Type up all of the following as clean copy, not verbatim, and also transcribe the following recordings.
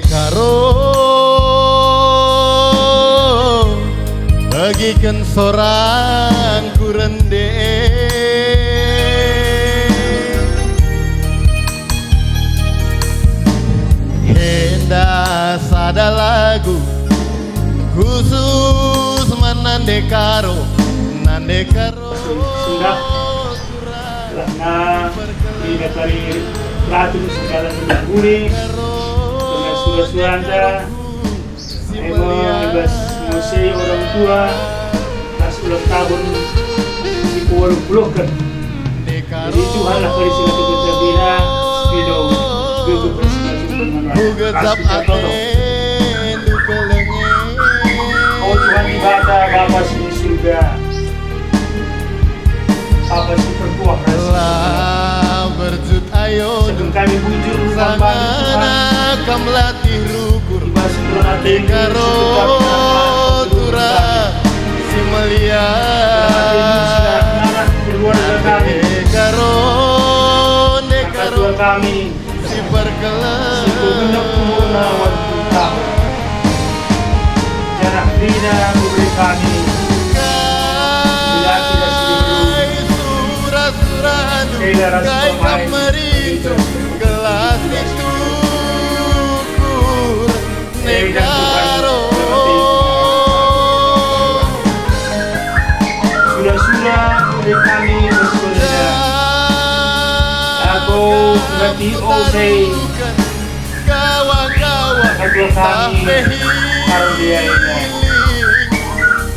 karo bagikan sorang kurende hendak sada lagu khusus menande karo sudah karena ini dari ratu segala mengguni dengan suara-suara anda bebas musik orang tua pas ulang tahun di 20 kan jadi Tuhanlah beri sila keberbina video gugur Gugezap aten dukelenge oh Tuhan ibadah Bapa di surga Bapa si perkuah telah berjut ayo sebelum kami bujur sangana kam latih rukur di karo tura si melia keluarga kami karo kami si berkelan segenap purna wanita jarak bina memberi kami bila tidak surat-surat kai kameritu gelas itu kur negaro sudah memberi kami bersekolah aku berarti osei kedua kami kalau dia ini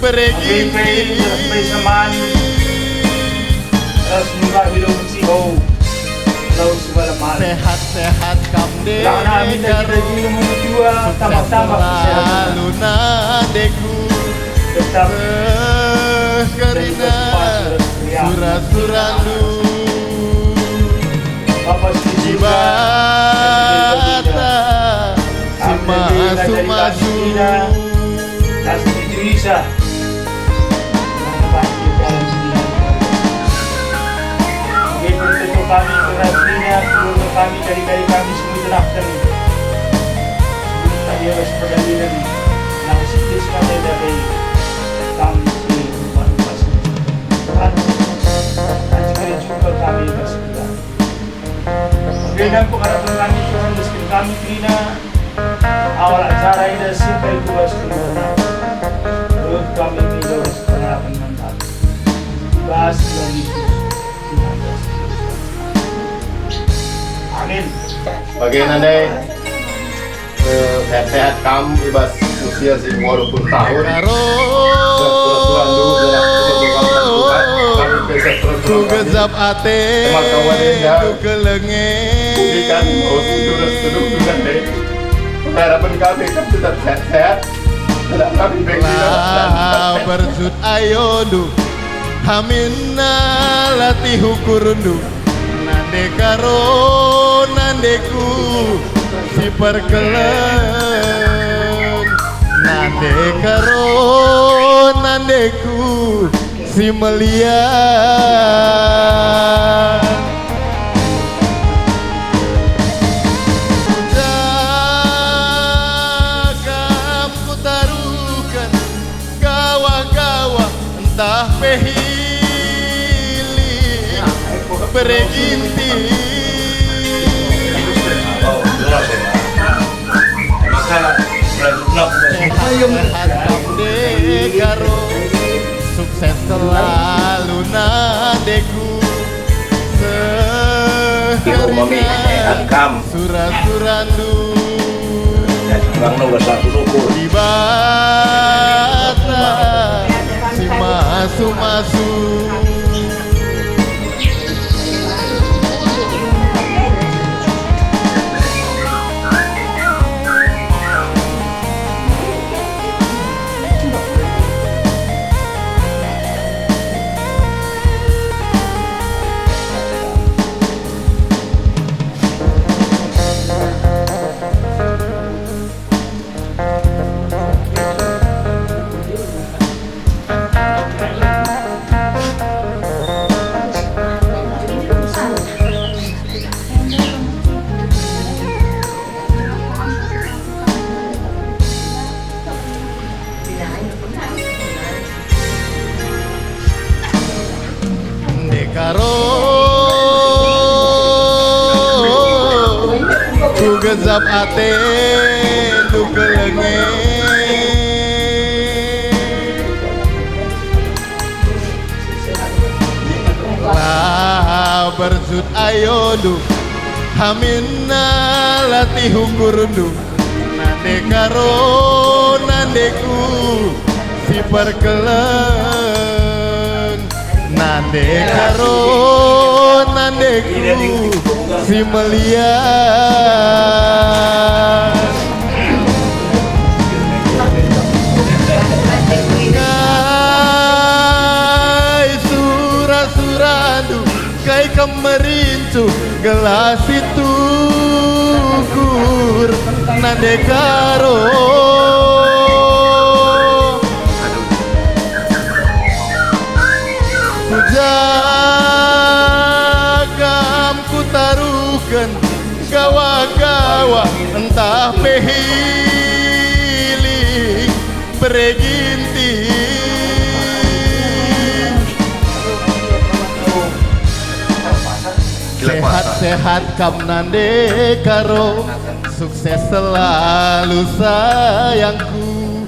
bereginti bersamaan semoga hidup si oh lalu segala malam sehat-sehat kamde karena kita juga menjua tambah-tambah kesehatan luna deku tetap karina surat-surandu Bapak Ibata Sumasu Kasih Indonesia Begitu kami kerajinnya seluruh kami dari kami semua jelaskan tadi harus perjalanan yang sikis kami dari kami di rumah Tuhan dan juga kami bersedia Berikan pengharapan kami Tuhan miskin kami Trina awal acara ini sampai kubas keluar Tuhan kami minum pengharapan mantap bahas Tuhan Yesus amin bagian anda sehat-sehat kamu ibas usia sih walaupun tahun karo Gugezap ate dukelenge kan oh sudah sedang deh harapan kami kan tetap sehat tidak kami lah berjut ayo du hamina latih ukurundu nande karo nandeku si perkelen nande karo nandeku si melia jagam ku taruhkan gawa-gawa entah pehili bereginti sehat kamde karo sukses selalu nadeku sekerina surat-surandu di bata si masu-masu karo ku gezap ate nu kelenge lah bersut ayo du hamina latih ukur du nande karo nandeku si perkeleng nande karo nandeku si melihat kai surah-suradu kai kemerincu gelas itu kur nande karo jagam ku taruhkan gawa-gawa entah pehiling bereginting sehat-sehat kam nande karo sukses selalu sayangku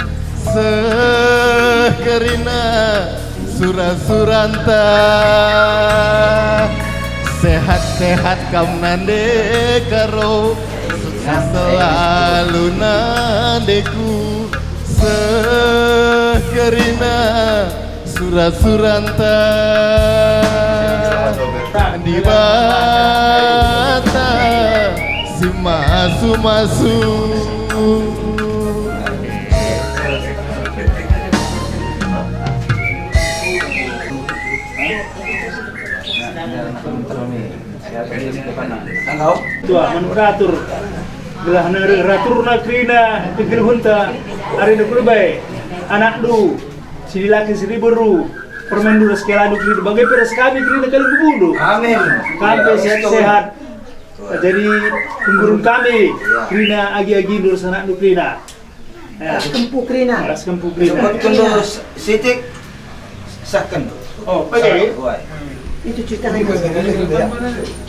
sekerina surah-suranta sehat-sehat kam nande karo sukses selalu nandeku sekerina surah-suranta di bata si masu-masu tua manufaktur gelah ratur nakrina tegel hunta hari nukulbai anak du sini laki sini beru permen dulu sekali kri bagai peres kami kri kali bubudu amin kami sehat-sehat jadi penggurun kami krina agi-agi nur sana du krina ras kempu krina Kalau sitik sakan. oh pakai Itu cerita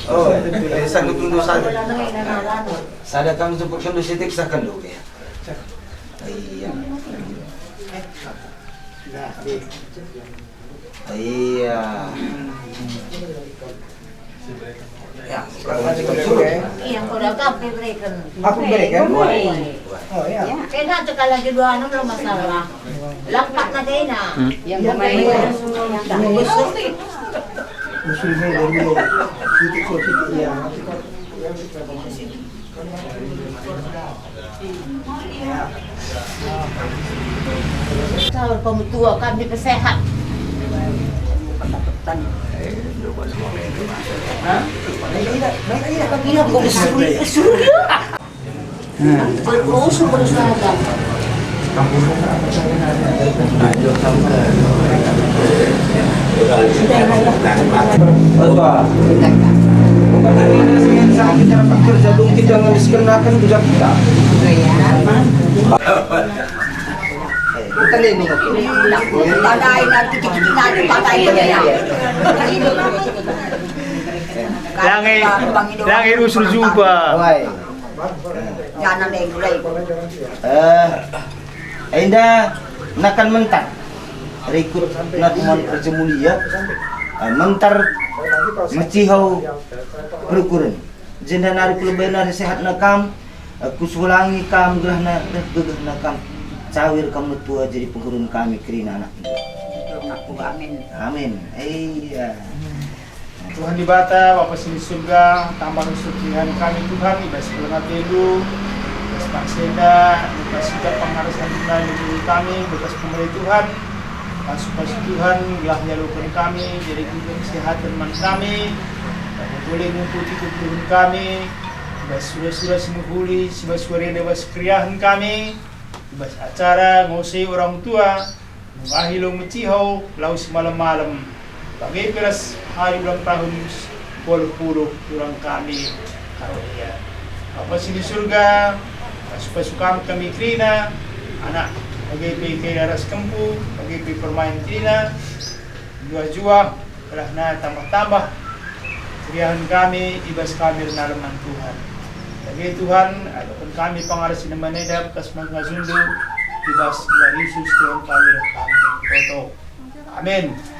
oh, sakan tunggu sada. Sada kamu sebut kendo sitik sakan dulu ya. Iya. Iya. Ya, Iya, udah kape berikan. Aku berikan? Oh iya. Kena cekal lagi 26 belum masalah. Lampat na kayo na. Yang may Musuhnya dari sitik ya. Kalau pemutua kami sehat. Berusaha berusaha. Bukan hari ini yang sakit cara bekerja dong kita ngeliskenakan kerja kita. Bukan ini. Tadain nanti kita tadain ya. Langi usul jumpa. Jangan ada mulai. Ainda nakan mentar. Rekut nak mon kerja mulia. Mentar macihau berukuran. Jenda nari kelebihan nari sehat nakam. Kusulangi kam gelah nakam. Cawir kamu tua jadi penggurun kami kerina anak. Amin. Amin. Iya. Tuhan di bata, Bapa di surga, tambah kesucian kami Tuhan, ibas kelengat dulu, ibas pakseda, ibas sikap pengharasan Tuhan di kami, ibas pemberi Tuhan, supaya Tuhan telah menyalurkan kami, jadi juga kesehatan man kami, boleh mengikuti kebutuhan kami, ibas surah-surah semuhuli, ibas suara ibas kriahan kami, ibas acara ngusai orang tua, mengahilong mencihau, laus malam-malam. Bagi peras hari ulang tahun 10 orang kami karunia. Apa sih di surga? Suka-suka kami krina, anak bagi pikir aras kempu, bagi permain krina, jua-jua Wala na tambah-tambah. Kiriyahan kami, ibas kami rin alaman Tuhan. Lagi Tuhan, adapun kami pangaras na manedap, kas mga sundo, ibas Tuhan Yesus Tuhan kami rin kami. Toto. Amen.